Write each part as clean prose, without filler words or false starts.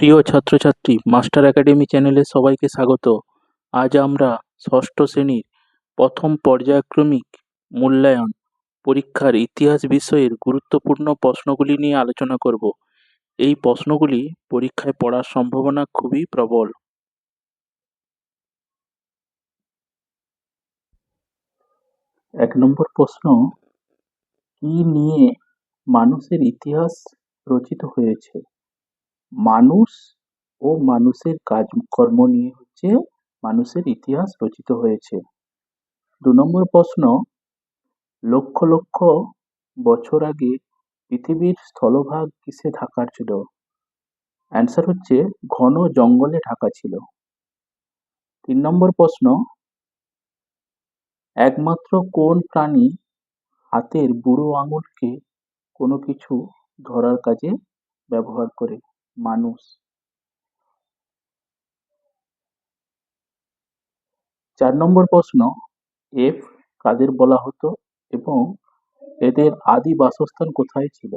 প্রিয় ছাত্রছাত্রী, master academy চ্যানেলে সবাইকে স্বাগত। আজ আমরা ষষ্ঠ শ্রেণীর প্রথম পর্যায়ক্রমিক মূল্যায়ন পরীক্ষার ইতিহাস বিষয়ের গুরুত্বপূর্ণ প্রশ্নগুলি নিয়ে আলোচনা করব। এই প্রশ্নগুলি পরীক্ষায় পড়ার সম্ভাবনা খুবই প্রবল। এক নম্বর প্রশ্ন, কি নিয়ে মানুষের ইতিহাস রচিত হয়েছে? মানুষ ও মানুষের কাজকর্ম নিয়ে মানুষের ইতিহাস রচিত হয়েছে। ২ নম্বর প্রশ্ন, লক্ষ লক্ষ বছর আগে পৃথিবীর স্থলভাগ কিসে ঢাকা ছিল? অ্যান্সার হচ্ছে ঘন জঙ্গলে ঢাকা ছিল। ৩ নম্বর প্রশ্ন, একমাত্র কোন প্রাণী হাতের বুড়ো আঙুলকে কোনো কিছু ধরার কাজে ব্যবহার করে? মানুষ। ৪ নম্বর প্রশ্ন, এফ কাদের বলা হতো এবং এদের আদি বাসস্থান কোথায় ছিল?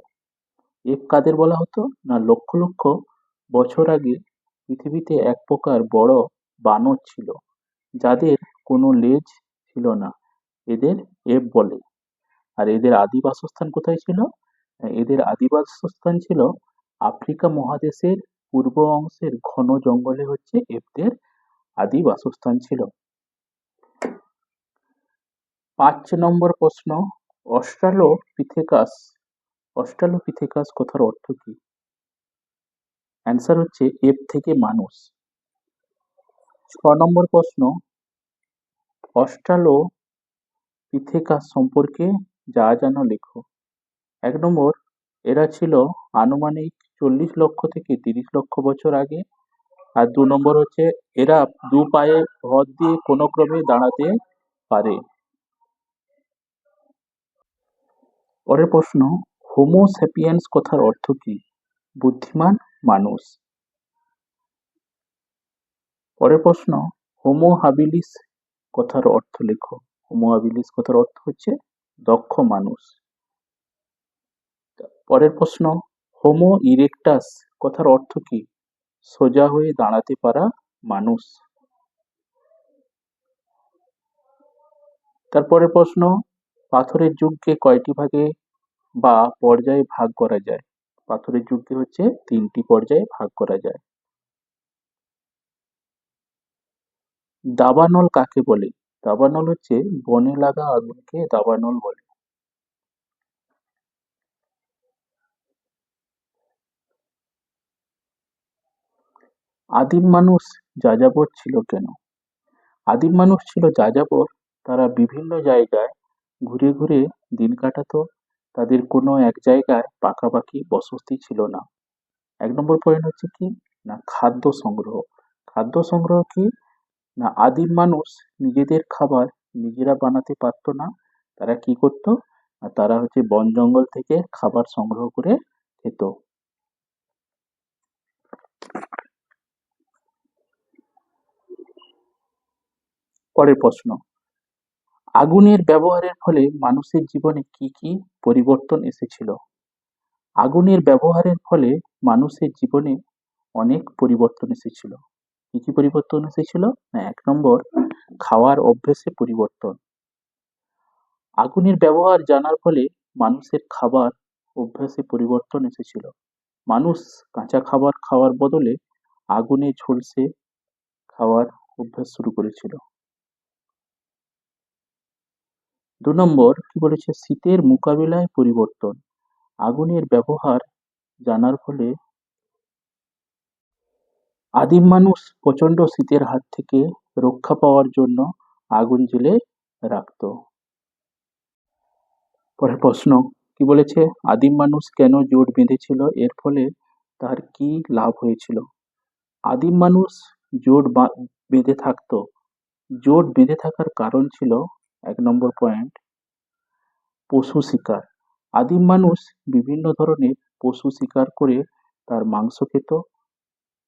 এফ কাদের বলা হতো না, লক্ষ লক্ষ বছর আগে পৃথিবীতে এক প্রকার বড় বানর ছিল যাদের কোনো লেজ ছিল না, এদের এফ বলে। আর এদের আদি বাসস্থান কোথায় ছিল? এদের আদি বাসস্থান ছিল আফ্রিকা মহাদেশের পূর্ব অংশের ঘন জঙ্গলে এফদের আদি বাসস্থান ছিল। ৫ নম্বর প্রশ্ন, অস্ট্রালোপিথেকাস কথার অর্থ কি? অ্যান্সার হচ্ছে এফ থেকে মানুষ। ৬ নম্বর প্রশ্ন, অস্ট্রালোপিথেকাস সম্পর্কে যা জানো লেখো। ১ নম্বর, এরা ছিল আনুমানিক ৪০ লক্ষ থেকে ৩০ লক্ষ বছর আগে। আর ২ নম্বর হচ্ছে এরা দু পায়ে ভর দিয়ে কোনো ক্রমে দাঁড়াতে পারে। পরের প্রশ্ন, হোমো স্যাপিয়েন্স কথার অর্থ কি? বুদ্ধিমান মানুষ। পরের প্রশ্ন, হোমো হাবিলিস কথার অর্থ লেখো। হোমো হাবিলিস কথার অর্থ হচ্ছে দক্ষ মানুষ। পরের প্রশ্ন, হোমো ইরেক্টাস কথার অর্থ কি? সোজা হয়ে দাঁড়াতে পারা মানুষ। তারপরের প্রশ্ন, পাথরের যুগকে কয়টি ভাগে বা পর্যায়ে ভাগ করা যায়? পাথরের যুগকে ৩টি পর্যায়ে ভাগ করা যায়। দাবানল কাকে বলে? দাবানল হচ্ছে বনে লাগা আগুনকে দাবানল বলে। আদিম মানুষ যাযাবর ছিল কেন? আদিম মানুষ ছিল যাযাবর, তারা বিভিন্ন জায়গায় ঘুরে ঘুরে দিন কাটাতো। তাদের কোনো এক জায়গায় পাকাপাকি বসতি ছিল না। ১ নম্বর পয়েন্ট হচ্ছে কি না, খাদ্য সংগ্রহ। খাদ্য সংগ্রহ কি না, আদিম মানুষ নিজেদের খাবার নিজেরা বানাতে পারতো না। তারা কি করতো না, তারা বন জঙ্গল থেকে খাবার সংগ্রহ করে খেত। পরের প্রশ্ন, আগুনের ব্যবহারের ফলে মানুষের জীবনে কি কি পরিবর্তন এসেছিল? আগুনের ব্যবহারের ফলে মানুষের জীবনে অনেক পরিবর্তন এসেছিল। কি কি পরিবর্তন এসেছিল? না, ১ নম্বর, খাওয়ার অভ্যেসে পরিবর্তন। আগুনের ব্যবহার জানার ফলে মানুষের খাবার অভ্যাসে পরিবর্তন এসেছিল। মানুষ কাঁচা খাবার খাওয়ার বদলে আগুনে ঝলসে খাওয়ার অভ্যাস শুরু করেছিল। ২ নম্বর কি বলেছে, শীতের মোকাবিলায় পরিবর্তন। আগুনের ব্যবহার জানার ফলে আদিম মানুষ প্রচণ্ড শীতের হাত থেকে রক্ষা পাওয়ার জন্য আগুন জ্বেলে রাখত। পরের প্রশ্ন কি বলেছে, আদিম মানুষ কেন জোট বেঁধেছিল? এর ফলে তার কি লাভ হয়েছিল? আদিম মানুষ বেঁধে থাকতো। জোট বেঁধে থাকার কারণ ছিল ১ নম্বর পয়েন্ট, পশু শিকার। আদিম মানুষ বিভিন্ন ধরনের পশু শিকার করে তার মাংস খেত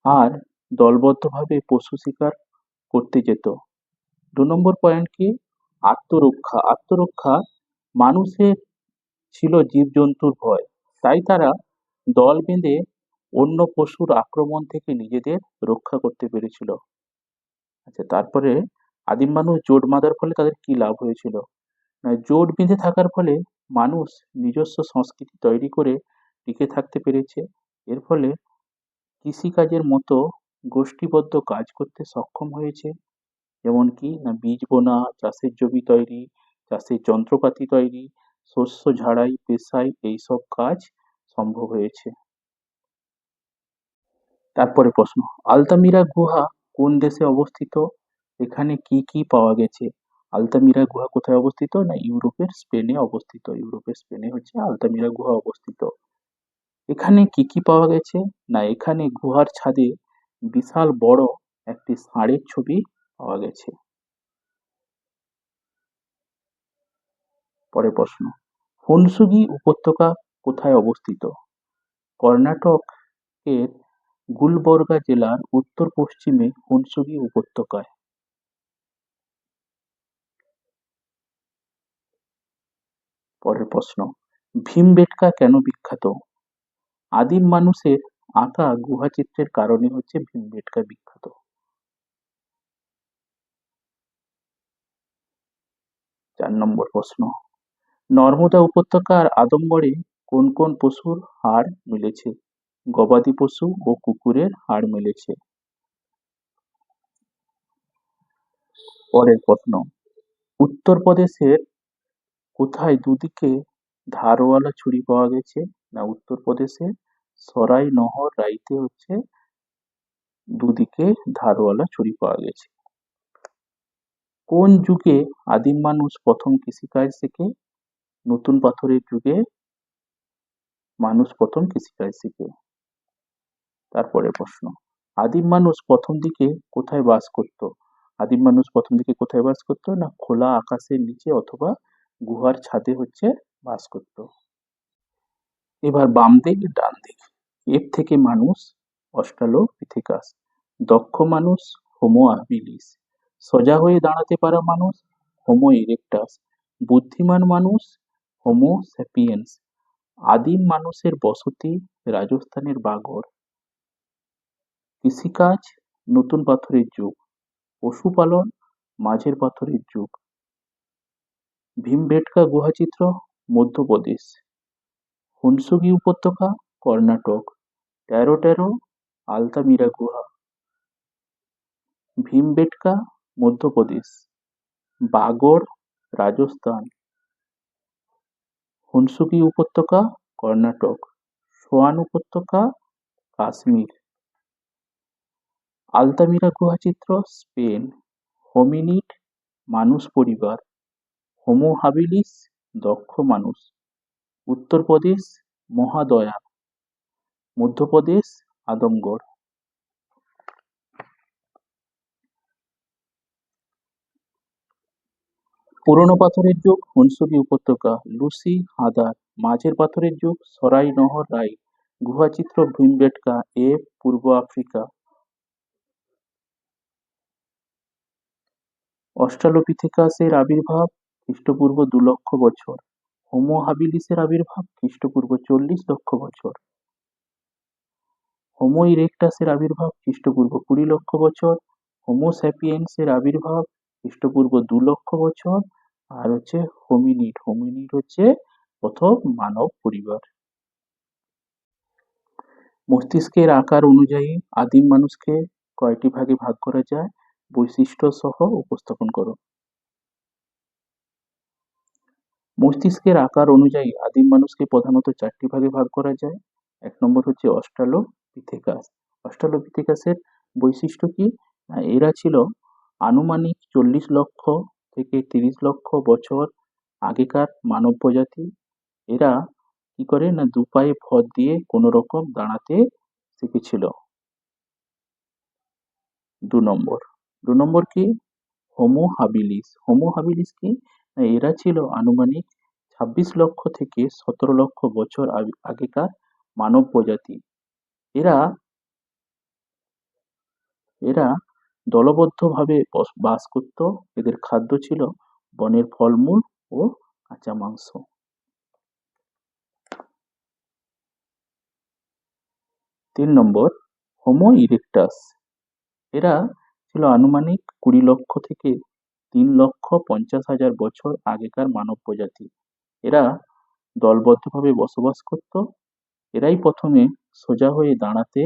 আর দলবদ্ধভাবে পশু শিকার করতে যেত। ২ নম্বর পয়েন্ট কি, আত্মরক্ষা। আত্মরক্ষা, মানুষের ছিল জীবজন্তুর ভয়, তাই তারা দল বেঁধে অন্য পশুর আক্রমণ থেকে নিজেদের রক্ষা করতে পেরেছিল। আচ্ছা, তারপরে আদিম মানুষ জোট বাঁধার ফলে তাদের কি লাভ হয়েছিল? না, জোট বেঁধে থাকার ফলে মানুষ নিজস্ব সংস্কৃতি তৈরি করে টিকে থাকতে পেরেছে। এর ফলে কৃষিকাজের মতো গোষ্ঠীবদ্ধ কাজ করতে সক্ষম হয়েছে। যেমন কি না, বীজ বোনা, চাষের জমি তৈরি, চাষের যন্ত্রপাতি তৈরি, শস্য ঝাড়াই, পেশাই এইসব কাজ সম্ভব হয়েছে। তারপরে প্রশ্ন, আলতামিরা গুহা কোন দেশে অবস্থিত? এখানে কি কি পাওয়া গেছে? আলতামিরা গুহা কোথায় অবস্থিত? না, ইউরোপের স্পেনে অবস্থিত। ইউরোপের স্পেনে হচ্ছে আলতামিরা গুহা অবস্থিত। এখানে কি কি পাওয়া গেছে? না, এখানে গুহার ছাদে বিশাল বড় একটি ষাঁড়ের ছবি পাওয়া গেছে। পরের প্রশ্ন, হুনসুগি উপত্যকা কোথায় অবস্থিত? কর্ণাটক এর গুলবর্গা জেলার উত্তর পশ্চিমে হুনসুগি উপত্যকায়। পরের প্রশ্ন, ভীমবেটকা কেন বিখ্যাত? আদিম মানুষের আঁকা গুহাচিত্রের কারণে হচ্ছে ভীমবেটকা বিখ্যাত। 4 নম্বর প্রশ্ন, নর্মদা উপত্যকা আর আদমগড়ে কোন কোন পশুর হাড় মিলেছে? গবাদি পশু ও কুকুরের হাড় মিলেছে। পরের প্রশ্ন, উত্তরপ্রদেশের কোথায় দুদিকে ধারওয়ালা ছুরি পাওয়া গেছে? না, উত্তরপ্রদেশের সরাই নহর রাইতে হচ্ছে দুদিকে ধারওয়ালা ছুরি পাওয়া গেছে। কোন যুগে আদিম মানুষ প্রথম কৃষিকাজ শেখে? নতুন পাথরের যুগে মানুষ প্রথম কৃষিকাজ শেখে। তারপরে প্রশ্ন, আদিম মানুষ প্রথম দিকে কোথায় বাস করত? আদিম মানুষ প্রথম দিকে কোথায় বাস করত? না, খোলা আকাশের নিচে অথবা গুহার ছাদে হচ্ছে বাস করত। এবার বাম দিক ডান দিক, এর থেকে মানুষ অস্ট্রালোপিথেকাস, দক্ষ মানুষ হোমো হ্যাবিলিস, সোজা হয়ে দাঁড়াতে পারা মানুষ হোমো ইরেক্টাস, বুদ্ধিমান মানুষ হোমো স্যাপিয়েন্স, আদিম মানুষের বসতি রাজস্থানের বাগড়, কৃষিকাজ নতুন পাথরের যুগ, পশুপালন মাঝের পাথরের যুগ, ভীমবেটকা গুহাচিত্র মধ্যপ্রদেশ, হুনসুগি উপত্যকা কর্ণাটক, টেরো টেরো আলতামিরা গুহা, ভীমবেটকা মধ্যপ্রদেশ, বাগড় রাজস্থান, হুনসুগি উপত্যকা কর্ণাটক, সোয়ান উপত্যকা কাশ্মীর, আলতামিরা গুহাচিত্র স্পেন, হোমিনিড মানুষ পরিবার, হোমো হাবিলিস দক্ষ মানুষ, উত্তরপ্রদেশ মহাদয়া, মধ্যপ্রদেশ আদমগড়। পুরনো পাথরের যুগ হুনসুগি উপত্যকা, লুসি হাদার, মাঝের পাথরের যুগ সরাই নহর রাই, গুহাচিত্র ভীমবেটকা এ পূর্ব আফ্রিকা, অস্ট্রালোপিথেকাসের আবির্ভাব খ্রিস্টপূর্ব 2 লক্ষ বছর, হোমো হাবিলিসের আবির্ভাব খ্রিস্টপূর্ব 40 লক্ষ বছর, হোমো ইরেক্টাসের আবির্ভাব খ্রিস্টপূর্ব 20 লক্ষ বছর, হোমো স্যাপিয়েন্সের আবির্ভাব খ্রিস্টপূর্ব 2 লক্ষ বছর, আর হচ্ছে হোমিনিড, হোমিনিড হচ্ছে প্রথম মানব পরিবার। মস্তিষ্কের আকার অনুযায়ী আদিম মানুষকে কয়টি ভাগে ভাগ করা যায়? বৈশিষ্ট্য সহ উপস্থাপন করো। মস্তিষ্কের আকার অনুযায়ী আদিম মানুষকে প্রধানত 4টি ভাগে ভাগ করা যায়। 1 নম্বর হচ্ছে অস্ট্রালোপিথেকাস। অস্ট্রালোপিথেকাসের বৈশিষ্ট্য কি? না, এরা ছিল আনুমানিক 40 লক্ষ থেকে 30 লক্ষ বছর আগেকার মানব প্রজাতি। এরা কি করে? না, দুপায়ে ভর দিয়ে কোনো রকম দাঁড়াতে শিখেছিল। 2 নম্বর, 2 নম্বর কি? Homo habilis. হোমো হাবিলিস কি? না, এরা ছিল আনুমানিক 26 লক্ষ থেকে 17 লক্ষ বছর আগেকার মানব প্রজাতি। এরা এরা দলবদ্ধভাবে বাস করত। এদের খাদ্য ছিল বনের ফলমূল ও কাঁচা মাংস। নম্বর, হোমো ইরেক্টাস। এরা ছিল আনুমানিক 20 লক্ষ থেকে 3,50,000 বছর আগেকার মানব প্রজাতি। এরা দলবদ্ধভাবে বসবাস করত। এরাই প্রথমে সোজা হয়ে দাঁড়াতে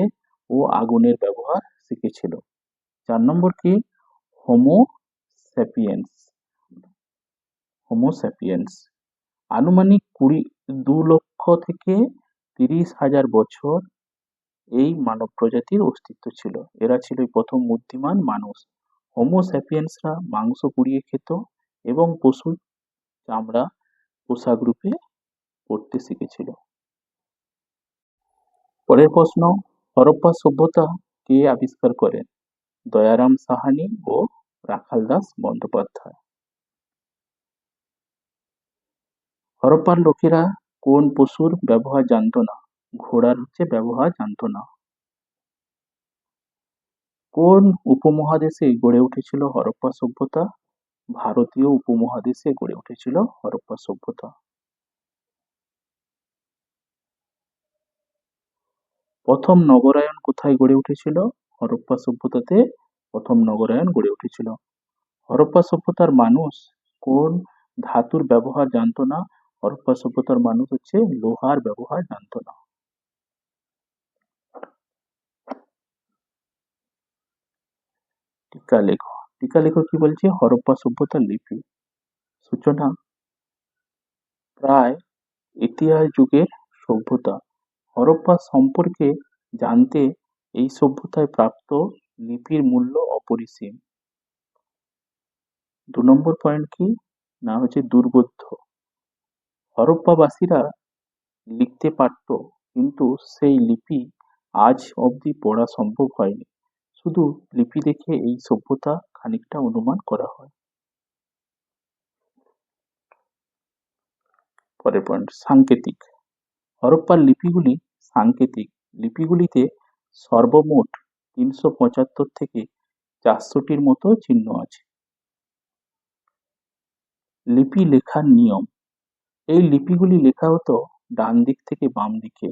ও আগুনের ব্যবহার শিখেছিল। 4 নম্বর কি? Homo sapiens. হোমো স্যাপিয়েন্স আনুমানিক 2 লক্ষ থেকে 30,000 বছর এই মানব প্রজাতির অস্তিত্ব ছিল। এরা ছিল প্রথম বুদ্ধিমান মানুষ। হোমো স্যাপিয়েন্সরা মাংস পুড়িয়ে খেত এবং পশুর চামড়া পোশাক রূপে পরতে শিখেছিল। পরের প্রশ্ন, হরপ্পা সভ্যতা কে আবিষ্কার করেন? দয়ারাম সাহানি ও রাখাল দাস বন্দ্যোপাধ্যায়। হরপ্পার লোকেরা কোন পশুর ব্যবহার জানত না? ঘোড়ার ব্যবহার জানত না। কোন উপমহাদেশে গড়ে উঠেছিল হরপ্পা সভ্যতা? ভারতীয় উপমহাদেশে গড়ে উঠেছিল হরপ্পা সভ্যতা। প্রথম নগরায়ন কোথায় গড়ে উঠেছিল? হরপ্পা সভ্যতাতে প্রথম নগরায়ন গড়ে উঠেছিল। হরপ্পা সভ্যতার মানুষ কোন ধাতুর ব্যবহার জানত না? হরপ্পা সভ্যতার মানুষ লোহার ব্যবহার জানত না। টিকা লেখো। টিকা লেখো কি বলছে? হরপ্পা সভ্যতার লিপি সূচনা প্রায় ইতিহাস যুগের সভ্যতা। হরপ্পা সম্পর্কে জানতে এই সভ্যতায় প্রাপ্ত লিপির মূল্য অপরিসীম। 2 নম্বর পয়েন্ট কি? না দুর্বোধ্য। হরপ্পাবাসীরা লিখতে পারত, কিন্তু সেই লিপি আজ অবধি পড়া সম্ভব হয়নি। শুধু লিপি দেখে এই সভ্যতা খানিকটা অনুমান করা হয়। পরের পয়েন্ট, সাংকেতিক। হরপ্পার লিপিগুলি সাংকেতিক। লিপিগুলিতে সর্বমোট 375 থেকে 400টির মতো চিহ্ন আছে। লিপি লেখার নিয়ম। এই লিপিগুলি লেখা হতো ডান দিক থেকে বাম দিকে।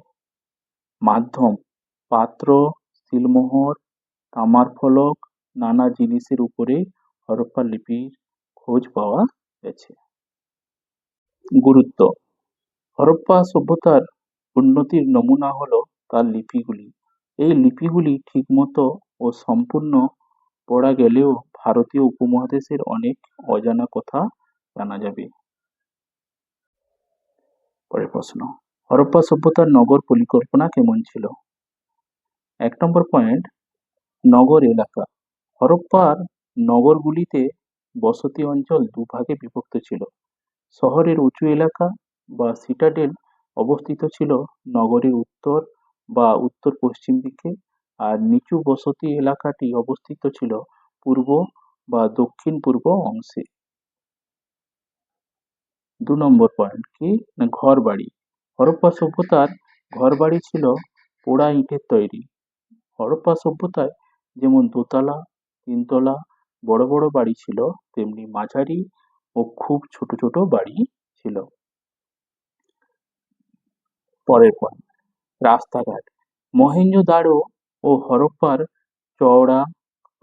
মাধ্যম, পাত্র, সিলমোহর, তামার ফলক, নানা জিনিসের উপরে হরপ্পা লিপির খোঁজ পাওয়া গেছে। গুরুত্ব। হরপ্পা সভ্যতার উন্নতির নমুনা হলো তার লিপিগুলি। এই লিপিগুলি ঠিকমতো ও সম্পূর্ণ পড়া গেলেও ভারতীয় উপমহাদেশের অনেক অজানা কথা জানা যাবে। পরের প্রশ্ন, হরপ্পা সভ্যতার নগর পরিকল্পনা কেমন ছিল? 1 নম্বর পয়েন্ট, নগর এলাকা। হরপ্পার নগরগুলিতে বসতি অঞ্চল দুভাগে বিভক্ত ছিল। শহরের উঁচু এলাকা বা সিটাডেল অবস্থিত ছিল নগরের উত্তর বা উত্তর পশ্চিম দিকে, আর নিচু বসতি এলাকাটি অবস্থিত ছিল পূর্ব বা দক্ষিণ পূর্ব অংশে। 2 নম্বর পয়েন্ট কি? না ঘর বাড়ি। হরপ্পা সভ্যতার ঘর বাড়ি ছিল পোড়া ইটের তৈরি। হরপ্পা সভ্যতায় যেমন দোতলা, তিনতলা বড় বড় বাড়ি ছিল, তেমনি মাঝারি ও খুব ছোট ছোট বাড়ি ছিল। পরের পয়েন্ট, রাস্তাঘাট। মহেঞ্জোদারো ও হরপ্পার চওড়া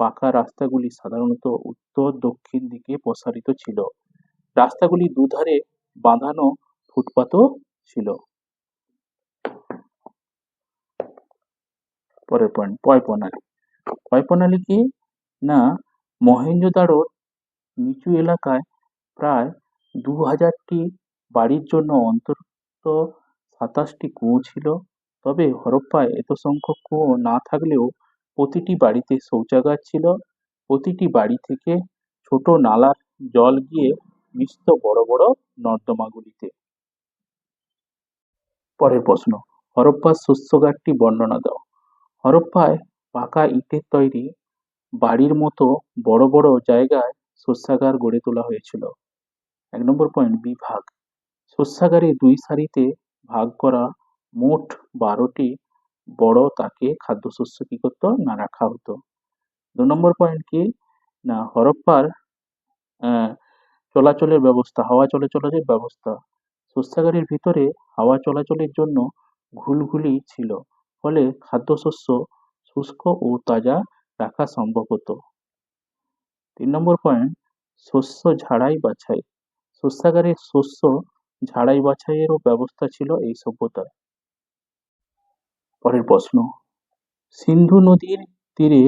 পাকা রাস্তাগুলি সাধারণত উত্তর দক্ষিণ দিকে প্রসারিত ছিল। রাস্তাগুলির দুধারে বাঁধানো ফুটপাতও ছিল। পরের পয়েন্ট, পয় প্রণালী। পয় প্রণালী কি? না মহেঞ্জোদারোর নিচু এলাকায় প্রায় 2000টি বাড়ির জন্য অন্তত 27টি কুয়ো ছিল। তবে হরপ্পায় এত সংখ্যক কুয়ো না থাকলেও প্রতিটি বাড়িতে শৌচাগার ছিল। প্রতিটি বাড়ি থেকে ছোট নালার জল গিয়ে মিশত বড় বড় নর্দমাগুলিতে। পরের প্রশ্ন, হরপ্পার শস্যাগারটি বর্ণনা দাও। হরপ্পায় পাকা ইটের তৈরি বাড়ির মতো বড় বড় জায়গায় শস্যাগার গড়ে তোলা হয়েছিল। 1 নম্বর পয়েন্ট, বিভাগ। শস্যাগারে 2 সারিতে ভাগ করা মোট 12টি বড় তাকে খাদ্যশস্য কি করতো না রাখা হতো। 2 নম্বর পয়েন্ট কি? না হরপ্পার চলাচলের ব্যবস্থা, হাওয়া চলাচলের ব্যবস্থা। শস্যাগারের ভিতরে হাওয়া চলাচলের জন্য ঘুলঘুলি ছিল। ফলে খাদ্যশস্য শুষ্ক ও তাজা রাখা সম্ভব হতো। 3 নম্বর পয়েন্ট, শস্য ঝাড়াই বাছাই। শস্যাগারে শস্য ঝাড়াই বাছাইয়েরও ব্যবস্থা ছিল এই সভ্যতায়। পরের প্রশ্ন, সিন্ধু নদীর তীরে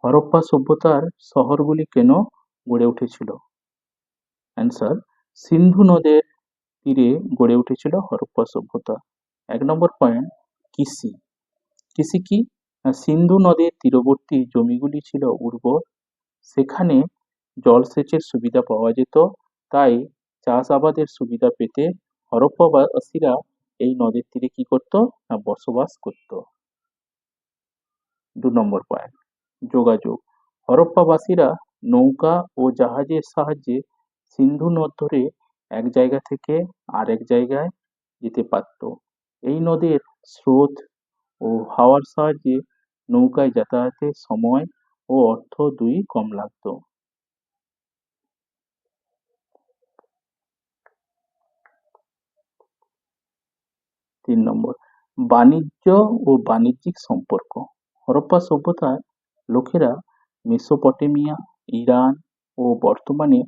হরপ্পা সভ্যতার শহরগুলি কেন গড়ে উঠেছিল? অ্যান্সার, সিন্ধু নদের তীরে গড়ে উঠেছিল হরপ্পা সভ্যতা। 1 নম্বর পয়েন্ট, কৃষি। কৃষি কি? না, সিন্ধু নদের তীরবর্তী জমিগুলি ছিল উর্বর, সেখানে জলসেচের সুবিধা পাওয়া যেত, তাই চাষাবাদের সুবিধা পেতে হরপ্পাবাসীরা এই নদের তীরে কি করত? না, বসবাস করত। 2 নম্বর পয়েন্ট, যোগাযোগ। হরপ্পাবাসীরা নৌকা ও জাহাজের সাহায্যে সিন্ধু নদ ধরে এক জায়গা থেকে আরেক জায়গায় যেতে পারত। এই নদের স্রোত ও হাওয়ার সাহায্যে নৌকায় যাতায়াতের সময় ও অর্থ দুই-ই কম লাগত। 3 নম্বর, বাণিজ্য ও বাণিজ্যিক সম্পর্ক। হরপ্পা সভ্যতার লোকেরা মেসোপটেমিয়া, ইরান ও বর্তমানে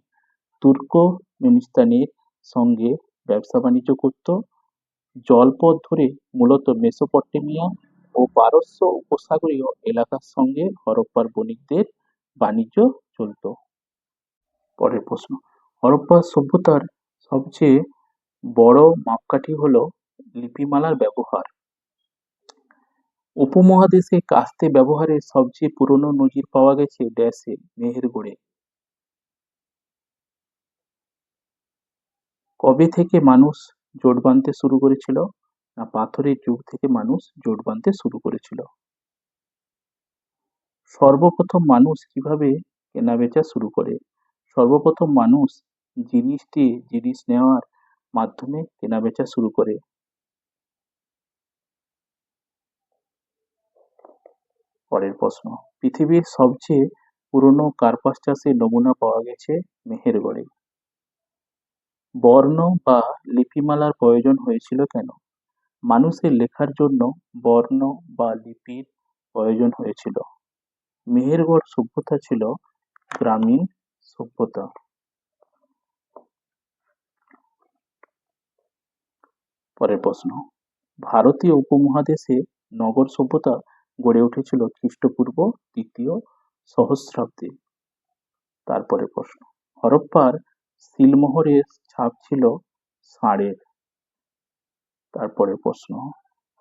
তুর্কমেনিস্তানের সঙ্গে ব্যবসা-বাণিজ্য করত। জলপথ ধরে মূলত মেসোপটেমিয়া ও পারস্য উপসাগরীয় এলাকার সঙ্গে হরপ্পার বণিকদের বাণিজ্য চলত। পরের প্রশ্ন, হরপ্পা সভ্যতার সবচেয়ে বড় মাপকাঠি হল লিপিমালার ব্যবহার। উপমহাদেশে কাস্তে ব্যবহারের সবচেয়ে পুরনো নজির পাওয়া গেছে ড্যাশে, মেহেরগড়ে। কবে থেকে মানুষ জোট বাঁধতে শুরু করেছিল? না, পাথরের যুগ থেকে মানুষ জোট বাঁধতে শুরু করেছিল। সর্বপ্রথম মানুষ কিভাবে কেনাবেচা শুরু করে? সর্বপ্রথম মানুষ জিনিস দিয়ে জিনিস নেওয়ার মাধ্যমে কেনাবেচা শুরু করে। পরের প্রশ্ন, পৃথিবীর সবচেয়ে পুরনো কার্পাস চাষের নমুনা পাওয়া গেছে মেহেরগড়ে। বর্ণ বা লিপিমালার প্রয়োজন হয়েছিল কেন? মানুষের লেখার জন্য বর্ণ বা লিপির প্রয়োজন হয়েছিল। মেহেরগড় সভ্যতা ছিল গ্রামীণ সভ্যতা। পরের প্রশ্ন, ভারতীয় উপমহাদেশে নগর সভ্যতা গড়ে উঠেছিল খ্রিস্টপূর্ব 3য় সহস্রাব্দে। তারপরে প্রশ্ন, হরপ্পার সিলমোহরের ছাপ ছিল ষাঁড়ের। তারপরে প্রশ্ন,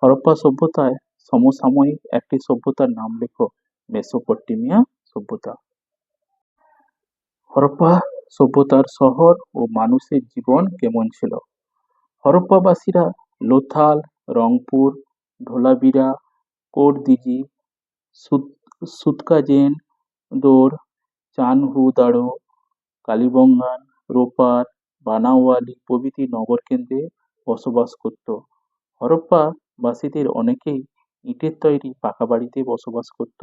হরপ্পা সভ্যতায় সমসাময়িক একটি সভ্যতার নাম লেখো। মেসোপটেমিয়া সভ্যতা। হরপ্পা সভ্যতার শহর ও মানুষের জীবন কেমন ছিল? হরপ্পাবাসীরা লোথাল, রংপুর, ধোলাবিরা, কোটদিজি, সুতকাজেন, দৌড়, চানহুদাড়ো, কালীবঙ্গান, রোপার, বানাওয়ালি প্রভৃতি নগরকেন্দ্রে বসবাস করত। হরপ্পাবাসীদের অনেকেই ইটের তৈরি পাকা বাড়িতে বসবাস করত।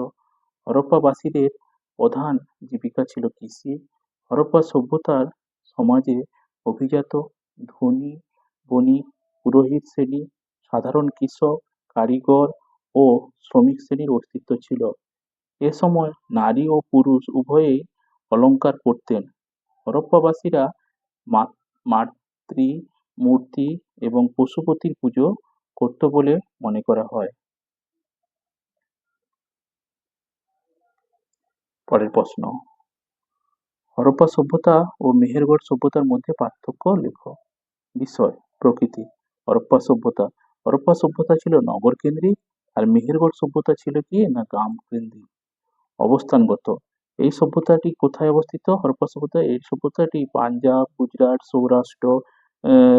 হরপ্পাবাসীদের প্রধান জীবিকা ছিল কৃষি। হরপ্পা সভ্যতার সমাজে অভিজাত, ধনী, বণিক, পুরোহিত শ্রেণী, সাধারণ কৃষক, কারিগর ও শ্রমিক শ্রেণীর অস্তিত্ব ছিল। এ সময় নারী ও পুরুষ উভয়েই অলংকার পরতেন। হরপ্পাবাসীরা মাতৃমূর্তি এবং পশুপতির পুজো করত বলে মনে করা হয়। পরের প্রশ্ন, হরপ্পা সভ্যতা ও মেহেরগড় সভ্যতার মধ্যে পার্থক্য লেখো। বিষয়, প্রকৃতি। হরপ্পা সভ্যতা ছিল নগর কেন্দ্রিক, আর মেহেরগড় সভ্যতা ছিল কি না গ্রাম কেন্দ্রিক। অবস্থানগত, এই সভ্যতাটি কোথায় অবস্থিত? হরপ্পা সভ্যতা, এই সভ্যতাটি পাঞ্জাব, গুজরাট, সৌরাষ্ট্র,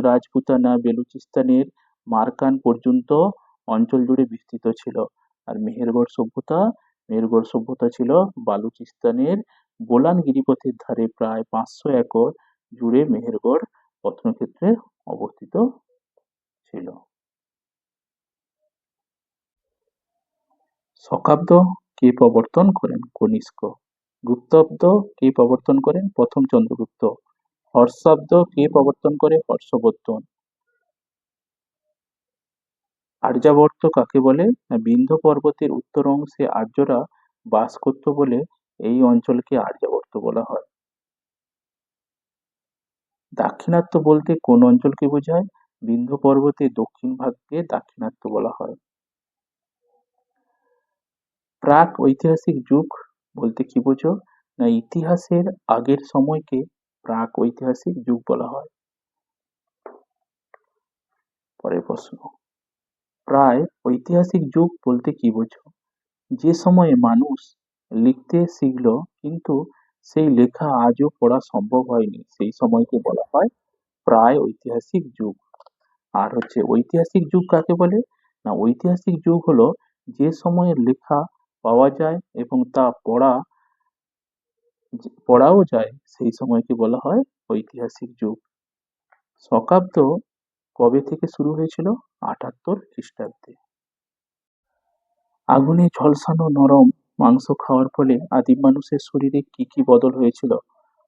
রাজপুতানা, বেলুচিস্তানের মারকান পর্যন্ত অঞ্চল জুড়ে বিস্তৃত ছিল। আর মেহেরগড় সভ্যতা ছিল বালুচিস্তানের গোলান গিরিপথের ধারে প্রায় 500 একর জুড়ে মেহেরগড় প্রত্নক্ষেত্রে অবস্থিত ছিল। শকাব্দ কে প্রবর্তন করেন? কনিষ্ক। গুপ্তাব্দ কে প্রবর্তন করেন? প্রথম চন্দ্রগুপ্ত। হর্ষাব্দ কে প্রবর্তন করে? হর্ষবর্ধন। আর্যাবর্ত কাকে বলে? না, বিন্ধ্য পর্বতের উত্তর অংশে আর্যরা বাস করত বলে এই অঞ্চলকে আর্যাবর্ত বলা হয়। দাক্ষিণাত্য বলতে কোন অঞ্চলকে বোঝায়? বিন্ধ্য পর্বতের দক্ষিণ ভাগকে দাক্ষিণাত্য বলা হয়। প্রাক ঐতিহাসিক যুগ বলতে কি বোঝো? না, ইতিহাসের আগের সময়কে প্রাক ঐতিহাসিক যুগ বলা হয়। পরের প্রশ্ন, প্রায় ঐতিহাসিক যুগ বলতে কি বোঝো? যে সময়ে মানুষ লিখতে শিখল কিন্তু সেই লেখা আজও পড়া সম্ভব হয়নি, সেই সময়কে বলা হয় প্রায় ঐতিহাসিক যুগ। আর হচ্ছে ঐতিহাসিক যুগ কাকে বলে? না, ঐতিহাসিক যুগ হলো যে সময়ের লেখা পাওয়া যায় এবং তা পড়াও যায়, সেই সময়কে বলা হয় ঐতিহাসিক যুগ। শকাব্দ কবে থেকে শুরু হয়েছিল? ৭৮ খ্রিস্টাব্দে। আগুনে ঝলসানো নরম মাংস খাওয়ার ফলে আদিম মানুষের শরীরে কি কি বদল হয়েছিল?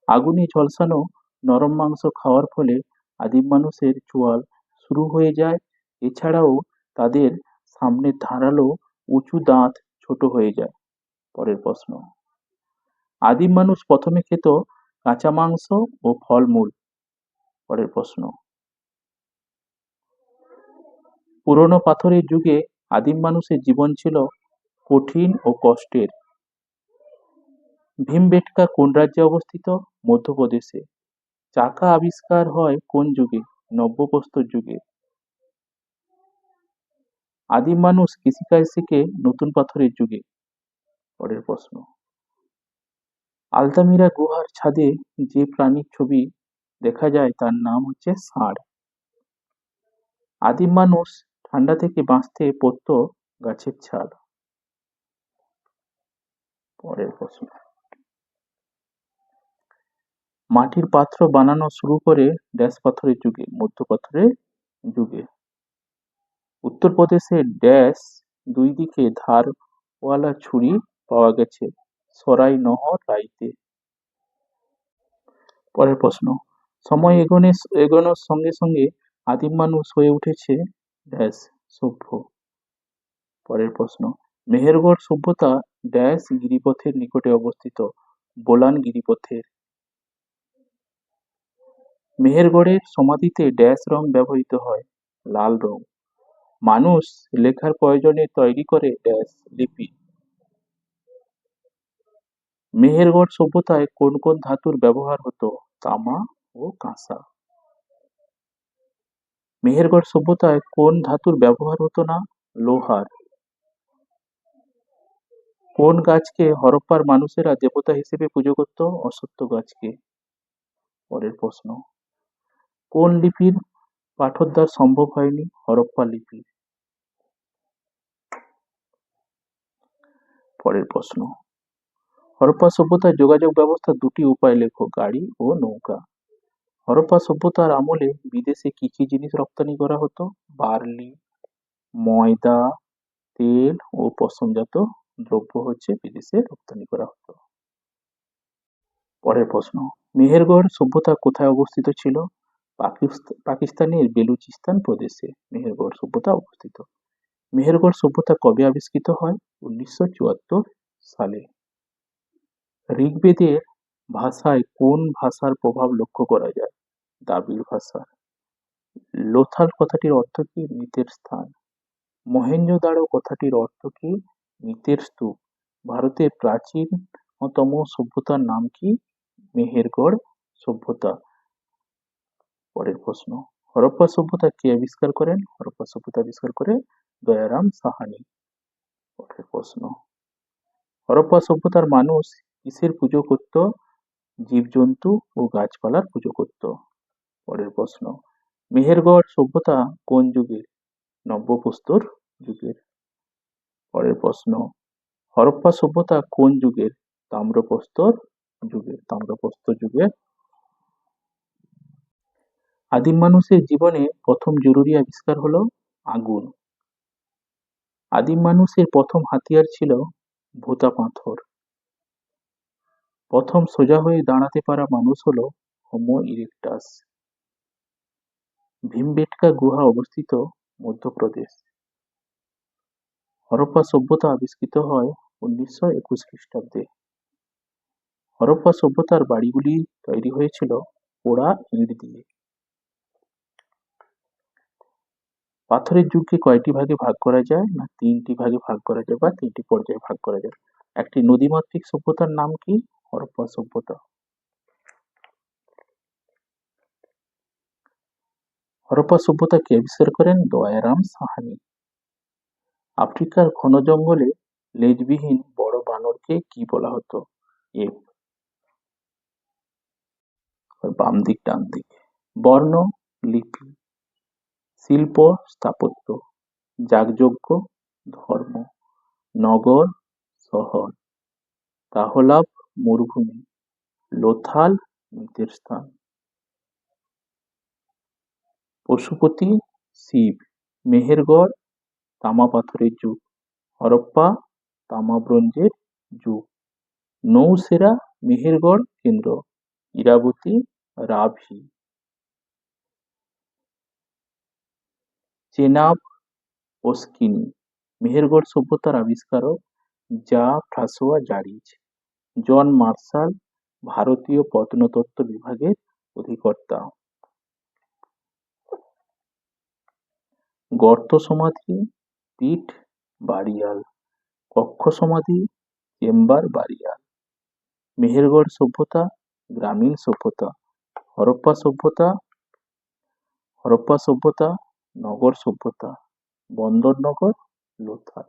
আগুনে ঝলসানো নরম মাংস খাওয়ার ফলে আদিম মানুষের চোয়াল শুরু হয়ে যায়। এছাড়াও তাদের সামনের ধারালো উঁচু দাঁত ছোট হয়ে যায়। পরের প্রশ্ন, আদিম মানুষ প্রথমে খেত কাঁচা মাংস ও ফলমূল। পরের প্রশ্ন, পুরনো পাথরের যুগে আদিম মানুষের জীবন ছিল কঠিন ও কষ্টের। ভীমবেটকা কোন রাজ্যে অবস্থিত? মধ্যপ্রদেশে। চাকা আবিষ্কার হয় কোন যুগে? নব্যপ্রস্তর যুগে। আদিম মানুষ কৃষিকাজ শেখে নতুন পাথরের যুগে। পরের প্রশ্ন, আলতামিরা গুহার ছাদে যে প্রাণীর ছবি দেখা যায় তার নাম হচ্ছে ষাঁড়। আদিম মানুষ ঠান্ডা থেকে বাঁচতে পরত গাছের ছাল। পরের প্রশ্ন, মাটির পাত্র বানানো শুরু করে ড্যাশ পাথরের যুগে? মধ্য পাথরের যুগে। উত্তরপ্রদেশে ড্যাশ দুই দিকে ধারওয়ালা ছুরি পাওয়া গেছে সরাই নহর রাইতে। পরের প্রশ্ন, সময় এগোনোর সঙ্গে সঙ্গে আদিম মানুষ হয়ে উঠেছে ড্যাশ সভ্য। পরের প্রশ্ন, মেহেরগড় সভ্যতা ড্যাশ গিরিপথের নিকটে অবস্থিত? বোলান গিরিপথের। মেহেরগড়ের সমাধিতে ড্যাশ রং ব্যবহৃত হয়? লাল রং। মানুষ লেখার প্রয়োজনে তৈরি করে ড্যাশ লিপি। মেহেরগড় সভ্যতায় কোন কোন ধাতুর ব্যবহার হতো? তামা ও কাঁসা। মেহেরগড় সভ্যতায় কোন ধাতুর ব্যবহার হতো না? লোহার। কোন গাছকে হরপ্পার মানুষেরা দেবতা হিসেবে পুজো করত? অশ্বত্থ গাছকে। পরের প্রশ্ন, কোন লিপির পাঠোদ্ধার সম্ভব হয়নি? হরপ্পা লিপি। পরের প্রশ্ন, হরপ্পা সভ্যতার যোগাযোগ ব্যবস্থার দুটি উপায় লেখো, গাড়ি ও নৌকা। হরপ্পা সভ্যতার আমলে বিদেশে কি কি জিনিস রপ্তানি করা হতো? বার্লি, ময়দা, তেল ও পশমজাত দ্রব্য হচ্ছে বিদেশে রপ্তানি করা হতো। পরের প্রশ্ন, মেহেরগড় সভ্যতা কোথায় অবস্থিত ছিল? পাকিস্তানের বেলুচিস্তান প্রদেশে মেহেরগড় সভ্যতা অবস্থিত। মেহেরগড় সভ্যতা কবে আবিষ্কৃত হয়? ১৯৭৪ সালে। ঋগ্বেদের ভাষায় কোন ভাষার প্রভাব লক্ষ্য করা যায়? দ্রাবিড় ভাষার। লোথাল কথাটির অর্থ কি? মৃতের স্থান। মহেঞ্জোদারো কথাটির অর্থ কি? মৃতের স্তূপ। ভারতের প্রাচীনতম সভ্যতার নাম কি? মেহেরগড় সভ্যতা। পরের প্রশ্ন, হরপ্পা সভ্যতা কে আবিষ্কার করেন? হরপ্পা সভ্যতা আবিষ্কার করে দয়ারাম সাহানি। পরের প্রশ্ন, হরপ্পা সভ্যতার মানুষ কিসের পুজো করত? জীবজন্তু ও গাছপালার পুজো করত। পরের প্রশ্ন, মেহেরগড় সভ্যতা কোন যুগের? নব্যপ্রস্তর যুগের। পরের প্রশ্ন, হরপ্পা সভ্যতা কোন যুগের? তাম্রপ্রস্তর যুগের। তাম্রপ্রস্তর যুগের। আদিম মানুষের জীবনে প্রথম জরুরি আবিষ্কার হলো আগুন। আদিম মানুষের প্রথম হাতিয়ার ছিল ভোঁতা পাথর। প্রথম সোজা হয়ে দাঁড়াতে পারা মানুষ হলো হোমো ইরেক্টাস। ভীমবেটকা গুহা অবস্থিত মধ্যপ্রদেশ। হরপ্পা সভ্যতা আবিষ্কৃত হয় 1921 খ্রিস্টাব্দে। হরপ্পা সভ্যতার বাড়িগুলি তৈরি হয়েছিল পোড়া ইট দিয়ে। পাথরের যুগকে কয়টি ভাগে ভাগ করা যায়? না 3টি ভাগে ভাগ করা যায় বা 3টি পর্যায়ে ভাগ করা যায়। একটি নদীমাতৃক সভ্যতার নাম কি? হরপ্পা সভ্যতা। হরপ্পা সভ্যতাকে আবিষ্কার করেন দয়ারাম সাহানি। আফ্রিকার ঘন জঙ্গলে লেজবিহীন বড় বানরকে কি বলা হতো? এফ। বাম দিক ডান দিক। বর্ণ, লিপি, শিল্প, স্থাপত্য, যাগযজ্ঞ, ধর্ম, নগর, শহর, তাহলাব, মরুভূমি, লোথাল, মৃতের স্থান। পশুপতি, শিব, মেহেরগড়, তামা পাথরের যুগ, হরপ্পা, তামা ব্রোঞ্জের যুগ, নৌসেরা, মেহেরগড় কেন্দ্র, ইরাবতী, রাভি। চেনাব ওস্কিনি, মেহেরগড় সভ্যতার আবিষ্কারক যা ফ্রাঁসোয়া জারিজ। জন মার্শাল, ভারতীয় প্রত্নতত্ত্ব বিভাগের অধিকর্তা। গর্ত সমাধি, পিট বারিয়াল, কক্ষ সমাধি, চেম্বার বারিয়াল। মেহেরগড় সভ্যতা, গ্রামীণ সভ্যতা। হরপ্পা সভ্যতা, নগর সভ্যতা, বন্দর নগর, লোথাল।